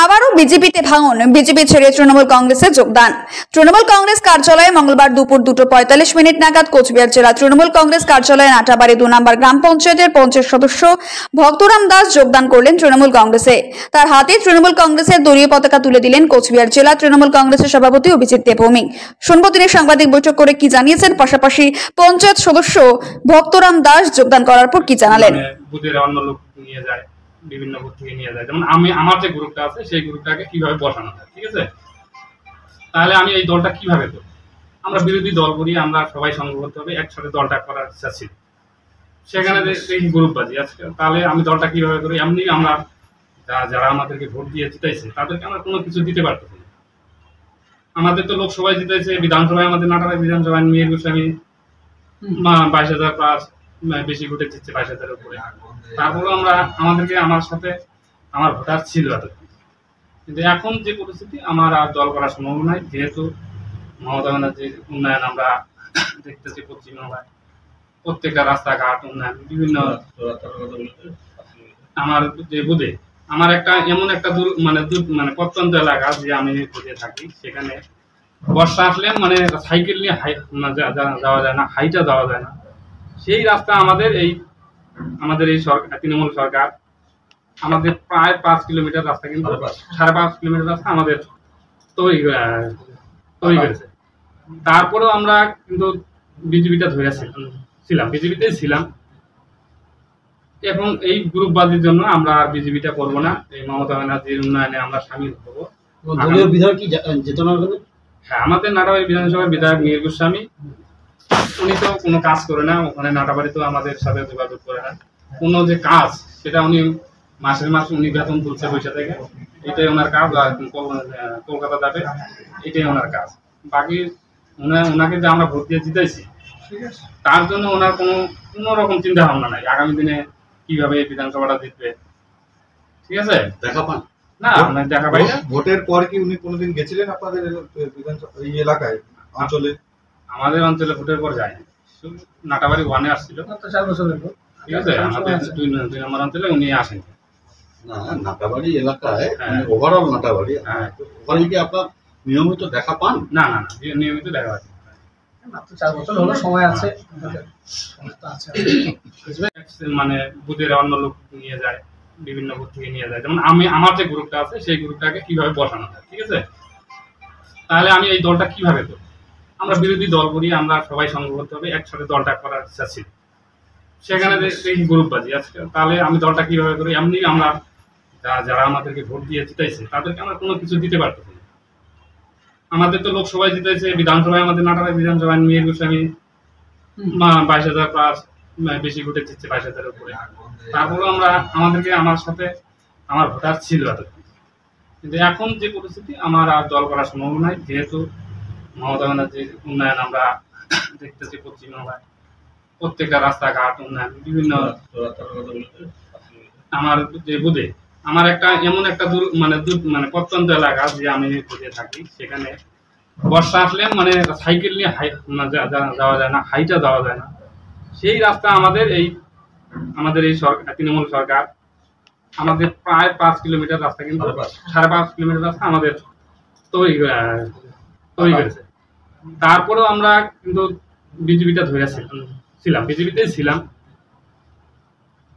আবারও বিজেপিতে ভাঙন, বিজেপি ছেড়ে তৃণমূল কংগ্রেসে যোগদান। তৃণমূল কংগ্রেস কার্যালয়ে মঙ্গলবার দুপুর 2:45 নাগাদ কোচবিহার জেলা তৃণমূল কংগ্রেস কার্যালয়ে নাটাবাড়ি 2 নম্বর গ্রাম পঞ্চায়েতের পঞ্চায়েত সদস্য ভক্তরাম দাস যোগদান করলেন তৃণমূল কংগ্রেসে। তার হাতে তৃণমূল কংগ্রেসের দলীয় পতাকা তুলে দিলেন কোচবিহার জেলা তৃণমূল কংগ্রেসের সভাপতি অভিজিৎ দেবভৌমিক। শুনবো তিনি সাংবাদিক বৈঠক করে কি জানিয়েছেন, পাশাপাশি পঞ্চায়েত সদস্য ভক্তরাম দাস যোগদান করার পর কি জানালেন। বিভিন্ন বুথ থেকে নিয়ে যায়, যেমন আমার যে গ্রুপটা আছে সেই গ্রুপটাকে কিভাবে বসানো যায়, ঠিক আছে? তাহলে আমি এই দলটা কিভাবে করব? আমরা বিরোধী দল করি, আমরা সবাই সংঘবদ্ধ হবে একসাথে দলটা করার ইচ্ছা ছিল। সেখানে এই গ্রুপবাজি আজকে, তাহলে আমি দলটা কিভাবে করি? এমনি আমরা যারা আমাদেরকে ভোট দিয়ে জিতাইছে তাদেরকে আমরা কোনো কিছু দিতে পারতেছি না। আমাদের তো লোকসভায় জিতাইছে, বিধানসভায় আমাদের নাটাবাড়ি বিধানসভায় মেয়ের গোস্বামী 22,000 প্লাস বেশি ভোটে জিতছে, 22,000-এর উপরে। তারপরেও আমাদেরকে আমার সাথে আমার ভোটার ছিল এতক্ষণ, কিন্তু এখন যে পরিস্থিতি আমার আর দল করা সম্ভব নয়, যেহেতু মমতা ব্যানার্জির উন্নয়ন আমরা দেখতেছি পশ্চিমবাংলায় প্রত্যেকটা রাস্তাঘাট উন্নয়ন বিভিন্ন। আমার যে বুধে আমার একটা এমন একটা মানে প্রত্যন্ত এলাকা যে আমি বুধে থাকি, সেখানে বর্ষা আসলে মানে সাইকেল নিয়ে যাওয়া যায় না, হাইটা যাওয়া যায় না। সেই রাস্তা আমাদের এই সরকার, তৃণমূল সরকার আমাদের প্রায় 5 কিলোমিটার রাস্তা, কিন্তু 5.5 কিলোমিটার রাস্তা আমাদের তৈরি করেছে। তারপরেও আমরা কিন্তু বিজেপিটা বিজেপিতেই ছিলাম। এখন এই গ্রুপবাজির জন্য আমরা আর বিজেপিটা করবো না। এই মমতা ব্যানার্জির উন্নয়নে আমরা সামিল হবো। হ্যাঁ, আমাদের নাটাবাড়ি বিধানসভার বিধায়ক মিহির গোস্বামী, উনি তো কোনো কাজ করে না ওখানে, নাটাবাড়ি তো আমাদের সাথে যোগাযোগ করে না। কোনো যে কাজ সেটা উনি মাসের মাস উনি বেতন তুলছে পয়সা থেকে, এটাই ওনার কাজ। আর কলকাতা যাবে, এটাই ওনার কাজ। বাকি ওনাকে যে আমরা ভোট দিয়ে জিতাইছি, তার জন্য ওনার কোনো রকম চিন্তা ভাবনা নাই আগামী দিনে কিভাবে বিধানসভাটা জিতবে, ঠিক আছে? দেখা পান না, দেখা পাই না। ভোটের পর কি উনি কোনোদিন গেছিলেন আপনাদের এই এলাকায়, অঞ্চলে? আমাদের অঞ্চলে ভোটের পর যায়নি, নাটাবাড়ি 1-এ আসছিল 4 বছরের পর, ঠিক আছে? আমাদের 2 নম্বর অঞ্চলে উনি আসেন না। নাটাবাড়ি এলাকায় ওভারঅল নাটাবাড়ি, ওখানে কি আপনার নিয়মিত দেখা পান? না, নিয়মিত দেখা পাচ্ছি মাত্র 4 বছর হলো, সময় আছে। মানে বুথের অন্য লোক নিয়ে যায়, বিভিন্ন বুথ থেকে নিয়ে যায়, যেমন আমার যে গ্রুপটা আছে সেই গ্রুপটাকে কিভাবে বসানো যায়, ঠিক আছে? তাহলে আমি এই দলটা কিভাবে করব? আমরা বিরোধী দল করি, আমরা সবাই সংঘবদ্ধ হবে একসাথে দলটা করার ইচ্ছা ছিল। সেখানে এই গ্রুপবাজি আজকে, তাহলে আমি দলটা কিভাবে করি? এমনি আমরা যারা আমাদেরকে ভোট দিয়ে জিতাইছে তাদেরকে আমরা কোনো কিছু দিতে পারতেছি না। আমাদের তো লোকসভায় জিতাইছে, বিধানসভায় আমাদের নাটাবাড়ি বিধানসভায় মেয়ের গোস্বামী 22,000 প্লাস বেশি ভোটে জিতছে, 22,000-এর উপরে। তারপরেও আমাদেরকে আমার সাথে আমার ভোটার ছিল এতক্ষণ, কিন্তু এখন যে পরিস্থিতি আমার আর দল করা সম্ভব নয়, যেহেতু মমতা ব্যানার্জির উন্নয়ন আমরা দেখতেছি পশ্চিমবাংলায় প্রত্যেকটা রাস্তাঘাট উন্নয়ন বিভিন্ন। আমার যে বুধে আমার একটা এমন একটা মানে প্রত্যন্ত এলাকা যে আমি বুধে থাকি, সেখানে বর্ষা আসলে মানে সাইকেল নিয়ে যাওয়া যায় না, হাইটা যাওয়া যায় না। সেই রাস্তা আমাদের এই সরকার, তৃণমূল সরকার আমাদের প্রায় 5 কিলোমিটার রাস্তা, কিন্তু 5.5 কিলোমিটার রাস্তা আমাদের তৈরি করেছে। তারপরেও আমরা কিন্তু বিজেপিটা বিজেপিতেই ছিলাম।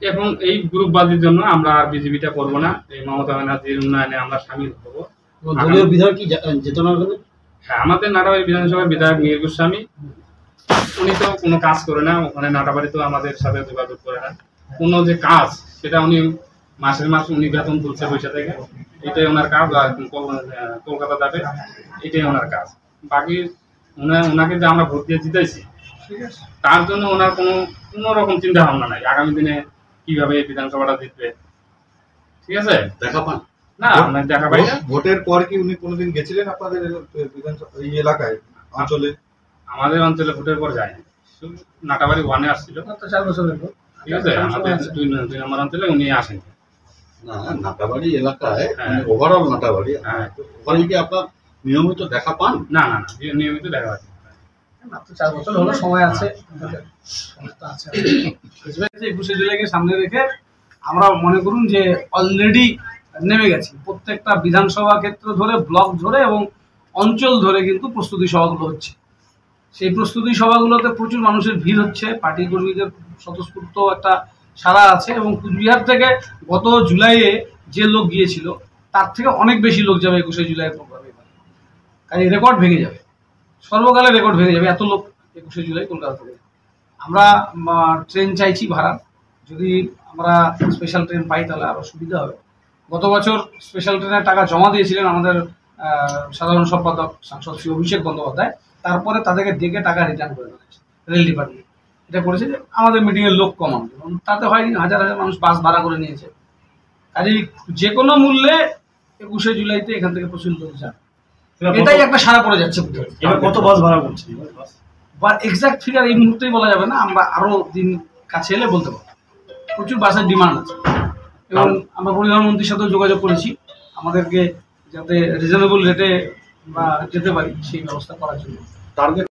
এখন এই গ্রুপবাজির জন্য আমরা আর বিজেপিটা করবো না। এই মমতা ব্যানার্জির উন্নয়নে আমরা সামিল হবো। দলীয় বিধায়ক কি জেতানোর জন্য? হ্যাঁ, আমাদের নাটাবাড়ি বিধানসভার বিধায়ক মিহির গোস্বামী, উনি তো কোনো কাজ করে না ওখানে, নাটাবাড়ি তো আমাদের সাথে যোগাযোগ করে না। কোনো যে কাজ সেটা উনি মাসের মাস উনি বেতন তুলছে পয়সা থেকে, এটাই ওনার কাজ। আর কলকাতা যাবে, এটাই ওনার কাজ। বাকি ওনাকে যে আমরা ভোট দিয়ে জিতাইছি, তার জন্য ওনার কোনো রকম চিন্তা ভাবনা নাই আগামী দিনে কিভাবে বিধানসভাটা জিতবে, ঠিক আছে? দেখা পান না, দেখা পাই না। ভোটের পর কি উনি কোনোদিন গেছিলেন আপনাদের এই এলাকায়, অঞ্চলে? আমাদের অঞ্চলে ভোটের পর যায়নি, নাটাবাড়ি 1-এ আসছিল 4 বছরের পর, ঠিক আছে? আমাদের 2 নম্বর অঞ্চলে উনি আসেন না। নাটাবাড়ি এলাকায় ওভারঅল নাটাবাড়ি, ওখানে কি আপনার নিয়মিত দেখা পান? না, নিয়মিত দেখা পাচ্ছি মাত্র 4 বছর হলো, সময় আছে। 21শে জুলাইকে সামনে রেখে আমরা মনে করুন যে অলরেডি নেমে গেছি। প্রত্যেকটা বিধানসভা ক্ষেত্র ধরে, ব্লক ধরে এবং অঞ্চল ধরে কিন্তু প্রস্তুতি সভাগুলো হচ্ছে। সেই প্রস্তুতি সভাগুলোতে প্রচুর মানুষের ভিড় হচ্ছে, পার্টি কর্মীদের স্বতঃস্ফূর্ত একটা সাড়া আছে এবং কুচবিহার থেকে গত জুলাইয়ে যে লোক গিয়েছিল তার থেকে অনেক বেশি লোক যাবে 21শে জুলাইয়ের প্রোগ্রামে। কাজে রেকর্ড ভেঙে যাবে, সর্বকালের রেকর্ড ভেঙে যাবে, এত লোক 21শে জুলাই কলকাতা থেকে। আমরা ট্রেন চাইছি ভাড়া, যদি আমরা স্পেশাল ট্রেন পাই তাহলে আরও সুবিধা হবে। গত বছর স্পেশাল ট্রেনের টাকা জমা দিয়েছিলেন আমাদের সাধারণ সম্পাদক সাংসদ শ্রী অভিষেক বন্দ্যোপাধ্যায়, তারপরে তাদেরকে ডেকে টাকা রিটার্ন করে দেওয়া হয়েছে। রেল ডিপার্টমেন্ট এটা করেছে যে আমাদের মিটিংয়ের লোক কমানো, তাতে হয়নি, হাজার হাজার মানুষ বাস ভাড়া করে নিয়েছে। কাজেই যে কোনো মূল্যে 21শে জুলাইতে এখান থেকে প্রচুর লোক যান, এটাই একটা সারা পড়ে যাচ্ছে। এবার কত বাস ভাড়া করছে? বা এক্সাক্ট ফিগার এই মুহূর্তেই বলা যাবে না, আমরা আরো দিন কাছে এলে বলতে পারবো। প্রচুর বাসের ডিমান্ড আছে এবং আমরা পরিবহন মন্ত্রীর সাথেও যোগাযোগ করেছি আমাদেরকে যাতে রিজনেবল রেটে বা যেতে পারি সেই ব্যবস্থা করার জন্য। টার্গেট